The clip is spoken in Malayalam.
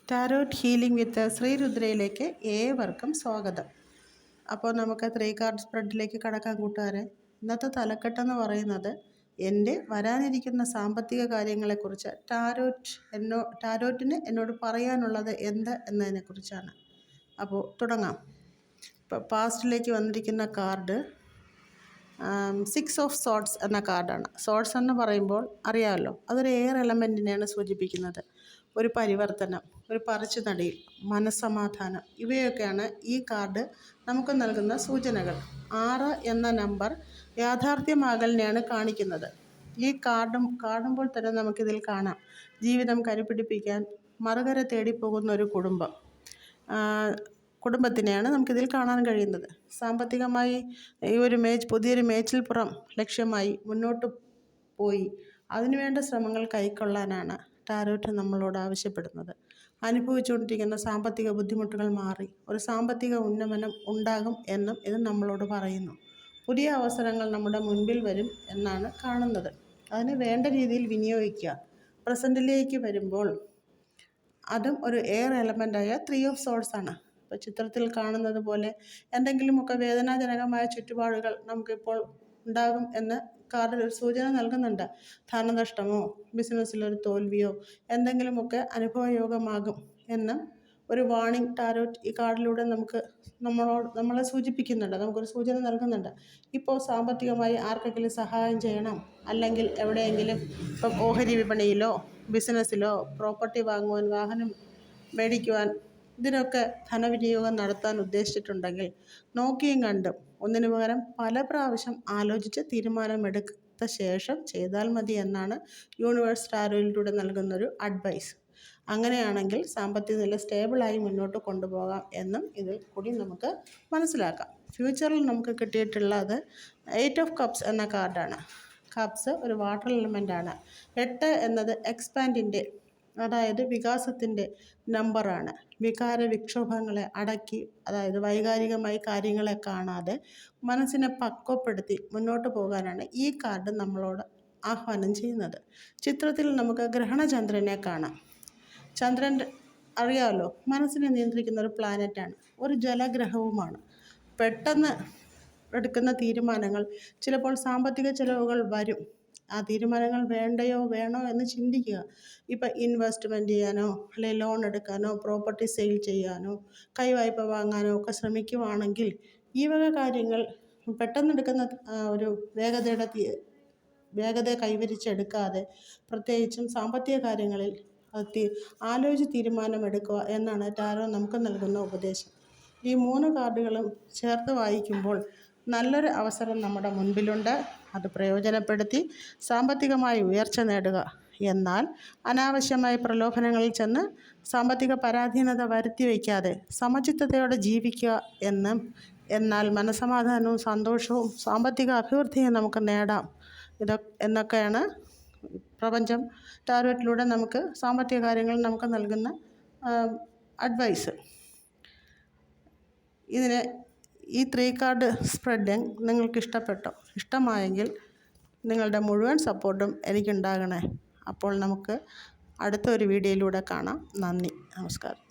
ടാരോട്ട് ഹീലിംഗ് വിത്ത് ശ്രീരുദ്രയിലേക്ക് ഏവർക്കും സ്വാഗതം. അപ്പോൾ നമുക്ക് 3 കാർഡ് സ്പ്രെഡിലേക്ക് കടക്കാൻ കൂട്ടുകാരെ. ഇന്നത്തെ തലക്കെട്ടെന്ന് പറയുന്നത് എൻ്റെ വരാനിരിക്കുന്ന സാമ്പത്തിക കാര്യങ്ങളെക്കുറിച്ച് ടാരോറ്റിന് എന്നോട് പറയാനുള്ളത് എന്ത് എന്നതിനെക്കുറിച്ചാണ്. അപ്പോൾ തുടങ്ങാം. ഇപ്പോൾ പാസ്റ്റിലേക്ക് വന്നിരിക്കുന്ന കാർഡ് 6 ഓഫ് സോർഡ്സ് എന്ന കാർഡാണ്. സോർഡ്സ് എന്ന് പറയുമ്പോൾ അറിയാമല്ലോ, അതൊരു എയർ എലമെൻറ്റിനെയാണ് സൂചിപ്പിക്കുന്നത്. ഒരു പരിവർത്തനം, ഒരു പറിച്ചു നടീൽ, മനസ്സമാധാനം, ഇവയൊക്കെയാണ് ഈ കാർഡ് നമുക്ക് നൽകുന്ന സൂചനകൾ. 6 എന്ന നമ്പർ യാഥാർത്ഥ്യമാകലിനെയാണ് കാണിക്കുന്നത്. ഈ കാണുമ്പോൾ തന്നെ നമുക്കിതിൽ കാണാം ജീവിതം കരുപിടിപ്പിക്കാൻ മറുകര തേടിപ്പോകുന്ന ഒരു കുടുംബത്തിനെയാണ് നമുക്കിതിൽ കാണാൻ കഴിയുന്നത്. സാമ്പത്തികമായി ഈ ഒരു പുതിയൊരു മേച്ചിൽപ്പുറം ലക്ഷ്യമായി മുന്നോട്ട് പോയി അതിനുവേണ്ട ശ്രമങ്ങൾ കൈക്കൊള്ളാനാണ് ടാരോറ്റ് നമ്മളോട് ആവശ്യപ്പെടുന്നത്. അനുഭവിച്ചുകൊണ്ടിരിക്കുന്ന സാമ്പത്തിക ബുദ്ധിമുട്ടുകൾ മാറി ഒരു സാമ്പത്തിക ഉന്നമനം ഉണ്ടാകും എന്നും ഇത് നമ്മളോട് പറയുന്നു. പുതിയ അവസരങ്ങൾ നമ്മുടെ മുൻപിൽ വരും എന്നാണ് കാണുന്നത്. അതിന് വേണ്ട രീതിയിൽ വിനിയോഗിക്കുക. പ്രസൻറ്റിലേക്ക് വരുമ്പോൾ അതും ഒരു എയർ എലമെൻ്റായ 3 ഓഫ് സോർഡ്സ് ആണ്. ഇപ്പോൾ ചിത്രത്തിൽ കാണുന്നത് പോലെ എന്തെങ്കിലുമൊക്കെ വേദനാജനകമായ ചുറ്റുപാടുകൾ നമുക്കിപ്പോൾ ഉണ്ടാകും എന്ന് കാർഡിൽ ഒരു സൂചന നൽകുന്നുണ്ട്. ധനനഷ്ടമോ ബിസിനസ്സിലൊരു തോൽവിയോ എന്തെങ്കിലുമൊക്കെ അനുഭവയോഗമാകും എന്നും ഒരു വാണിംഗ് ടാരോറ്റ് ഈ കാർഡിലൂടെ നമ്മളെ സൂചിപ്പിക്കുന്നുണ്ട്, നമുക്കൊരു സൂചന നൽകുന്നുണ്ട്. ഇപ്പോൾ സാമ്പത്തികമായി ആർക്കെങ്കിലും സഹായം ചെയ്യണം, അല്ലെങ്കിൽ എവിടെയെങ്കിലും ഇപ്പം ഓഹരി വിപണിയിലോ ബിസിനസ്സിലോ പ്രോപ്പർട്ടി വാങ്ങുവാൻ, വാഹനം മേടിക്കുവാൻ, ഇതിനൊക്കെ ധനവിനിയോഗം നടത്താൻ ഉദ്ദേശിച്ചിട്ടുണ്ടെങ്കിൽ നോക്കിയും കണ്ടും ഒന്നിനു പകരം പല പ്രാവശ്യം ആലോചിച്ച് തീരുമാനമെടുത്ത ശേഷം ചെയ്താൽ മതി എന്നാണ് യൂണിവേഴ്സ് ടാരോയിലൂടെ നൽകുന്നൊരു അഡ്വൈസ്. അങ്ങനെയാണെങ്കിൽ സാമ്പത്തിക നില സ്റ്റേബിളായി മുന്നോട്ട് കൊണ്ടുപോകാം എന്നും ഇതിൽ കൂടി നമുക്ക് മനസ്സിലാക്കാം. ഫ്യൂച്ചറിൽ നമുക്ക് കിട്ടിയിട്ടുള്ളത് 8 ഓഫ് കപ്സ് എന്ന കാർഡാണ്. കപ്സ് ഒരു വാട്ടർ എലമെൻ്റാണ്. 8 എന്നത് എക്സ്പാൻഡിൻ്റെ, അതായത് വികാസത്തിൻ്റെ നമ്പറാണ്. വികാര വിക്ഷോഭങ്ങളെ അടക്കി, അതായത് വൈകാരികമായി കാര്യങ്ങളെ കാണാതെ മനസ്സിനെ പക്വപ്പെടുത്തി മുന്നോട്ട് പോകാനാണ് ഈ കാർഡ് നമ്മളോട് ആഹ്വാനം ചെയ്യുന്നത്. ചിത്രത്തിൽ നമുക്ക് ഗ്രഹണചന്ദ്രനെ കാണാം. ചന്ദ്രൻ അറിയാമല്ലോ, മനസ്സിനെ നിയന്ത്രിക്കുന്ന ഒരു പ്ലാനറ്റാണ്, ഒരു ജലഗ്രഹവുമാണ്. പെട്ടെന്ന് എടുക്കുന്ന തീരുമാനങ്ങൾ ചിലപ്പോൾ സാമ്പത്തിക ചിലവുകൾ വരും. ആ തീരുമാനങ്ങൾ വേണോ എന്ന് ചിന്തിക്കുക. ഇപ്പം ഇൻവെസ്റ്റ്മെൻറ്റ് ചെയ്യാനോ അല്ലെങ്കിൽ ലോൺ എടുക്കാനോ പ്രോപ്പർട്ടി സെയിൽ ചെയ്യാനോ കൈവായ്പ വാങ്ങാനോ ഒക്കെ ശ്രമിക്കുവാണെങ്കിൽ ഈ വക കാര്യങ്ങൾ പെട്ടെന്നെടുക്കുന്ന ഒരു വേഗത കൈവരിച്ചെടുക്കാതെ, പ്രത്യേകിച്ചും സാമ്പത്തിക കാര്യങ്ങളിൽ ആലോചിച്ച് തീരുമാനമെടുക്കുക എന്നാണ് ടാരോ നമുക്ക് നൽകുന്ന ഉപദേശം. ഈ 3 കാർഡുകളും ചേർത്ത് വായിക്കുമ്പോൾ നല്ലൊരു അവസരം നമ്മുടെ മുൻപിലുണ്ട്. അത് പ്രയോജനപ്പെടുത്തി സാമ്പത്തികമായി ഉയർച്ച നേടുക. എന്നാൽ അനാവശ്യമായ പ്രലോഭനങ്ങളിൽ ചെന്ന് സാമ്പത്തിക പരാധീനത വരുത്തി വയ്ക്കാതെ സമചിത്തതയോടെ ജീവിക്കുക എന്നാൽ മനസ്സമാധാനവും സന്തോഷവും സാമ്പത്തിക അഭിവൃദ്ധിയും നമുക്ക് നേടാം. എന്നൊക്കെയാണ് പ്രപഞ്ചം ടാരോറ്റിലൂടെ നമുക്ക് സാമ്പത്തിക കാര്യങ്ങൾ നമുക്ക് നൽകുന്ന അഡ്വൈസ്. ഈ 3 കാർഡ് സ്പ്രെഡിങ് നിങ്ങൾക്ക് ഇഷ്ടമായെങ്കിൽ നിങ്ങളുടെ മുഴുവൻ സപ്പോർട്ടും എനിക്കുണ്ടാകണേ. അപ്പോൾ നമുക്ക് അടുത്തൊരു വീഡിയോയിലൂടെ കാണാം. നന്ദി, നമസ്കാരം.